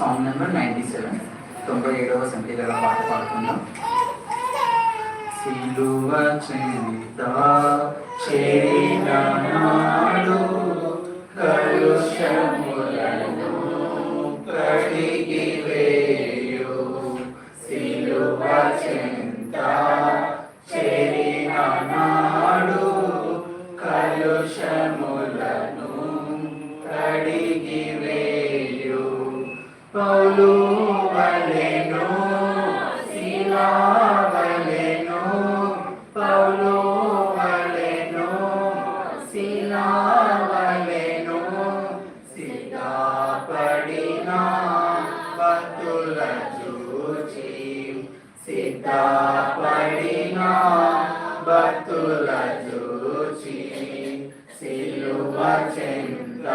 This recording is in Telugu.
సాంగ్ నెంబర్ 97, 97వ సంఖ్యలో పాట పాడుకుందాం. సిలువ చింత చేరిన నాడు కలుషములను కడిగి వేయు. సిలువ చింత చేరిన నాడు కలుషములను కడిగి వేయు. పౌలు వలెను శీలా వలెను, పౌలు వలెను శీలా వలెను, సిద్ధపడిన భక్తుల చూచి, సిద్ధపడిన భక్తుల చూచి సిలువ చెంత